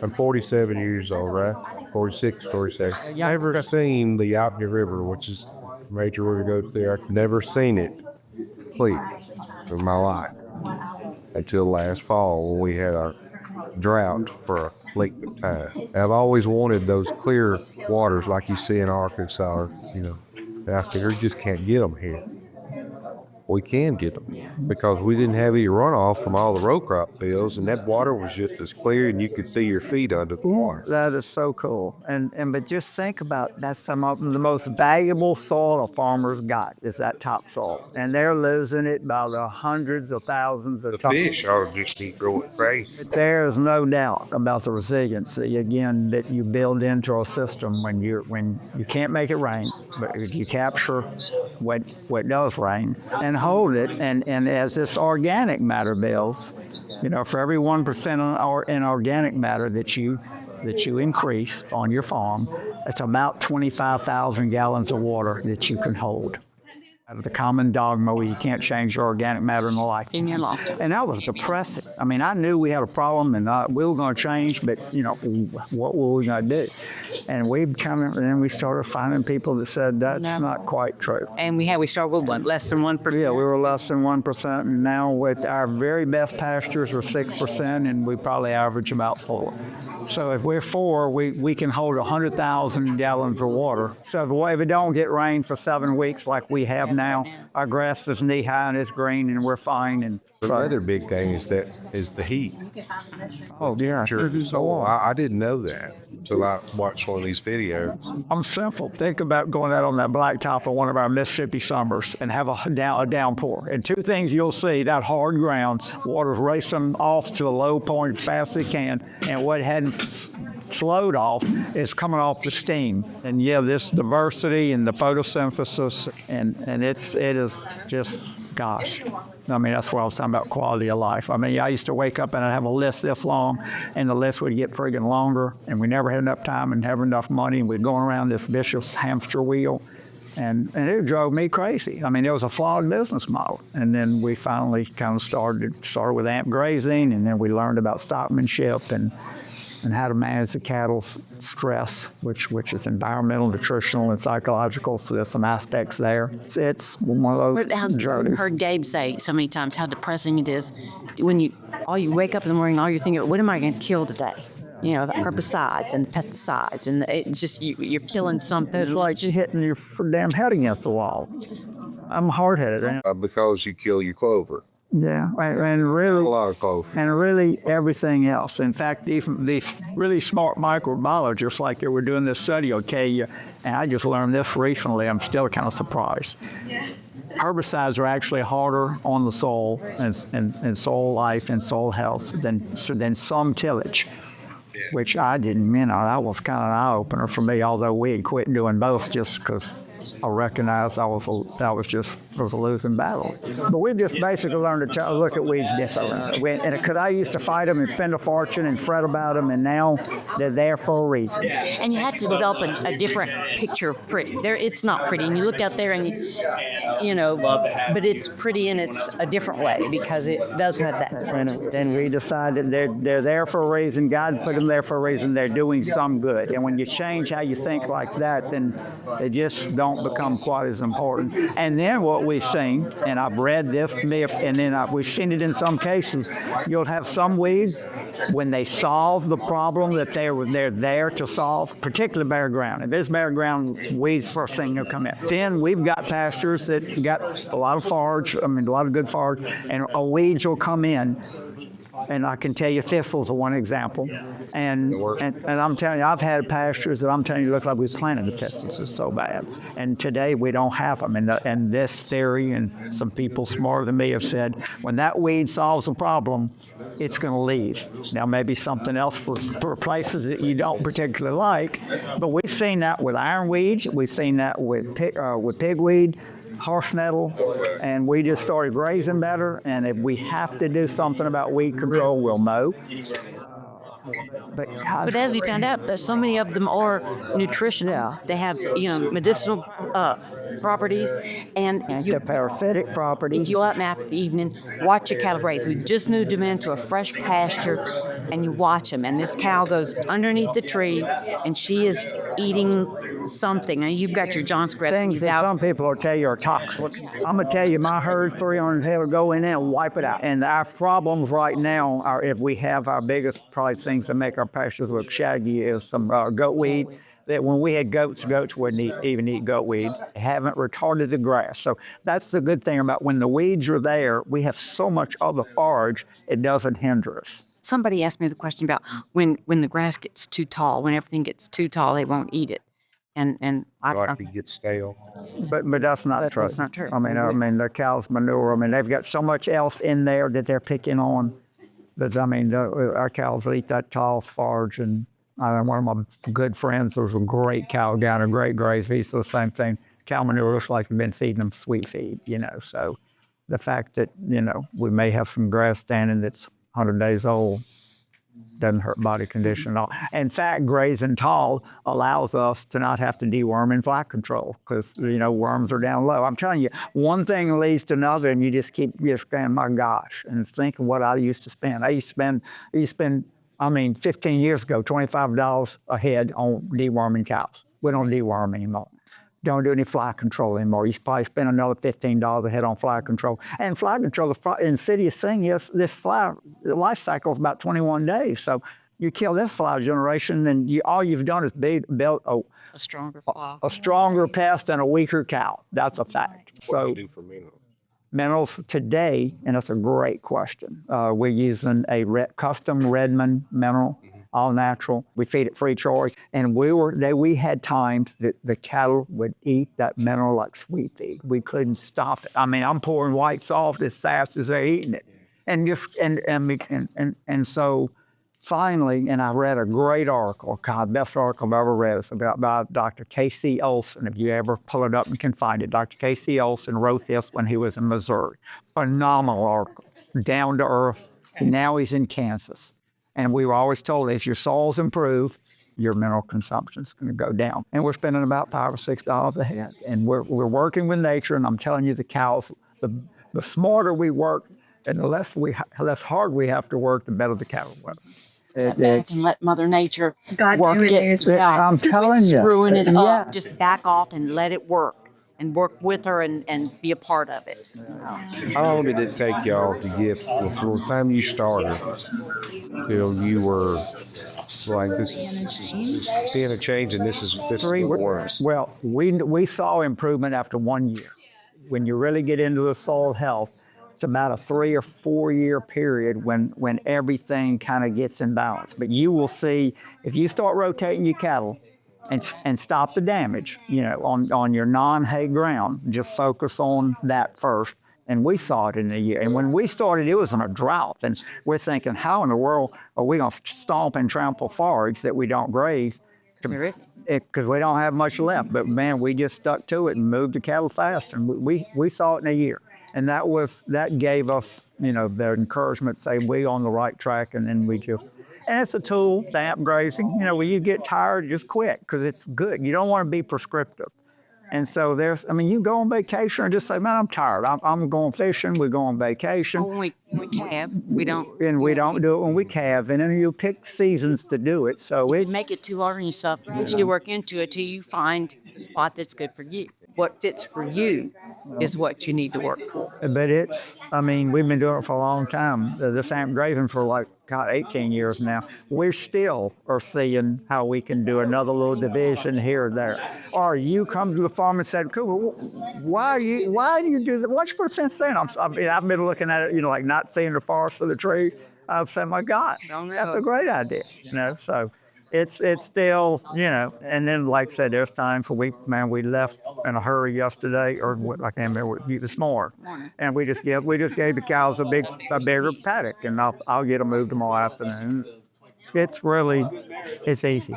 I'm 47 years old, right? 46, 47. Yeah. Never seen the Alpine River, which is a major river goes there. I've never seen it complete in my life until last fall when we had our drought for a length of time. I've always wanted those clear waters like you see in Arkansas, out there. You just can't get them here. We can get them because we didn't have any runoff from all the row crop fields, and that water was just as clear, and you could see your feet under the water. That is so cool. But just think about that's some of the most valuable soil a farmer's got is that topsoil, and they're losing it by the hundreds of thousands of The tons. fish ought to just keep growing crazy. There is no doubt about the resiliency again that you build into a system when you can't make it rain, but if you capture what does rain and hold it, and as this organic matter builds, for every 1% in organic matter that you increase on your farm, it's about 25,000 gallons of water that you can hold. The common dogma where you can't change your organic matter in life. In your life. And that was depressing. I mean, I knew we had a problem and we were going to change, but what were we going to do? And then we started finding people that said that's not quite true. And we started with what, less than 1%? Yeah, we were less than 1%, and now with our very best pastures we're 6%, and we probably average about 4%. So if we're 4, we can hold 100,000 gallons of water. So if it don't get rain for 7 weeks like we have now, our grass is knee high and it's green and we're fine. And the other big thing is the heat. Oh yeah, sure. So I didn't know that until I watched one of these videos. I'm simple. Think about going out on that blacktop of one of our Mississippi summers and have a downpour. And 2 things you'll see: that hard ground, water's racing off to the low point as fast as it can, and what hadn't slowed off is coming off the steam. And this diversity and the photosynthesis, and it is just, gosh. I mean, that's what I was talking about, quality of life. I mean, I used to wake up and I'd have a list this long, and the list would get friggin' longer, and we never had enough time and never enough money, and we'd go around this vicious hamster wheel, and it drove me crazy. I mean, it was a flawed business model. And then we finally kind of started with amp grazing, and then we learned about stockmanship and how to manage the cattle's stress, which is environmental, nutritional, and psychological. So there's some aspects there. It's one of those journeys. I've heard Gabe say so many times how depressing it is when you wake up in the morning, all you're thinking, what am I going to kill today? The herbicides and pesticides, and it's just you're killing something. It's like you're hitting your damn head against the wall. I'm hard-headed. Because you kill your clover. Yeah, and really a lot of clover. And really everything else. In fact, even these really smart microbiologists, like they were doing this study, and I just learned this recently. I'm still kind of surprised. Herbicides are actually harder on the soil and soil life and soil health than some tillage, which I didn't. That was kind of an eye opener for me. Although we had quit doing both just because I recognized I was a losing battle. But we just basically learned to look at weeds differently. And because I used to fight them and spend a fortune and fret about them, and now they're there for a reason. And you have to develop a different picture of pretty. It's not pretty, and you look out there and but it's pretty and it's a different way because it does have that. And we decided they're there for a reason. God put them there for a reason. They're doing some good. And when you change how you think like that, then they just don't become quite as important. And then what we've seen, and I've read this, and then we've seen it in some cases, you'll have some weeds when they solve the problem that they're there to solve, particularly bare ground. If it's bare ground, weeds first thing will come in. Then we've got pastures that got a lot of forage, a lot of good forage, and weeds will come in. And I can tell you thistles are one example. And I'm telling you, I've had pastures that I'm telling you look like we planted the thistles. It's so bad. And today we don't have them. And this theory, and some people smarter than me have said, when that weed solves a problem, it's going to leave. Now maybe something else for places that you don't particularly like, but we've seen that with ironweed, we've seen that with pigweed, horse nettle, and we just started grazing better. And if we have to do something about weed control, we'll mow. But as we found out, that so many of them are nutritional. They have, medicinal properties, and The parasitic property. you go out in the evening, watch your cattle graze. We just moved them into a fresh pasture, and you watch them. And this cow goes underneath the tree, and she is eating something. And you've got your John Scratch. Things that some people will tell you are toxic. I'm gonna tell you, my herd, 300 head will go in there and wipe it out. And our problems right now are, if we have our biggest probably things that make our pastures look shaggy, is some goat weed. That when we had goats wouldn't even eat goat weed. Haven't retarded the grass. So that's the good thing about when the weeds are there, we have so much other forage, it doesn't hinder us. Somebody asked me the question about when the grass gets too tall, when everything gets too tall, they won't eat it. And Like it gets stale. But that's not true. That's not true. I mean, the cow's manure. I mean, they've got so much else in there that they're picking on. But I mean, our cows eat that tall forage. And one of my good friends was a great cow guy and a great graze. He said the same thing. Cow manure looks like we've been feeding them sweet feed, you know. So the fact that, you know, we may have some grass standing that's 100 days old doesn't hurt body condition at all. In fact, grazing tall allows us to not have to deworm and fly control because, you know, worms are down low. I'm telling you, one thing leads to another, and you just keep going, my gosh, and think of what I used to spend. I used to spend, 15 years ago, $25 a head on deworming cows. We don't deworm anymore. Don't do any fly control anymore. You probably spend another $15 a head on fly control. And fly control, the insidious thing is this fly, the life cycle is about 21 days. So you kill this fly generation, and all you've done is built a stronger fly. a stronger pest and a weaker cow. That's a fact. What do So you do for minerals? minerals today, and that's a great question. We're using a custom Redmond mineral, all natural. We feed it free choice, and we had times that the cattle would eat that mineral like sweet feed. We couldn't stop it. I mean, I'm pouring white soft as fast as they're eating it, and so finally, and I read a great article, God, best article I've ever read. It's by Dr. Casey Olson. If you ever pull it up, you can find it. Dr. Casey Olson wrote this when he was in Missouri. Phenomenal article, down to earth. Now he's in Kansas. And we were always told, as your soils improve, your mineral consumption is going to go down. And we're spending about $5 or $6 a head. And we're working with nature, and I'm telling you, the cows, the smarter we work and the less hard we have to work, the better the cattle work. Sit back and let Mother Nature God work knew it it. was- Yeah. I'm telling you. Screwing it Yeah. up. Just back off and let it work. And work with her and be a part of it. How long did it take y'all to get from the time you started till you were like this seeing a change, and this is the worst? Well, we saw improvement after 1 year. When you really get into the soil health, it's about a 3 or 4 year period when everything kind of gets in balance. But you will see, if you start rotating your cattle and stop the damage, you know, on your non-hay ground, just focus on that first. And we saw it in a year. And when we started, it was in a drought. And we're thinking, how in the world are we going to stomp and trample forage that we don't graze? Because we don't have much left. But man, we just stuck to it and moved the cattle fast. And we saw it in a year. And that gave us, you know, the encouragement to say we on the right track. And then and it's a tool, damp grazing. You know, when you get tired, just quit because it's good. You don't want to be prescriptive. And so you go on vacation and just say, man, I'm tired. I'm going fishing. We go on vacation. Oh, when we calve, we don't. And we don't do it when we calve. And then you pick seasons to do it. So You make it too hard on yourself until you work into it, till you find a spot that's good for you. What fits for you is what you need to work for. But we've been doing it for a long time. This amp grazing for 18 years now. We still are seeing how we can do another little division here or there. Or you come to the farm and said, cool, why do you do that? Why'd you put a fence there? I've been looking at it, you know, like not seeing the forest for the trees. I've said, my God, that's a great idea. You know, so it's still, you know, and then like I said, there's time for we left in a hurry yesterday, or what I can't remember, this morning. And we just gave the cows a bigger paddock, and I'll get them moved tomorrow afternoon. It's easy.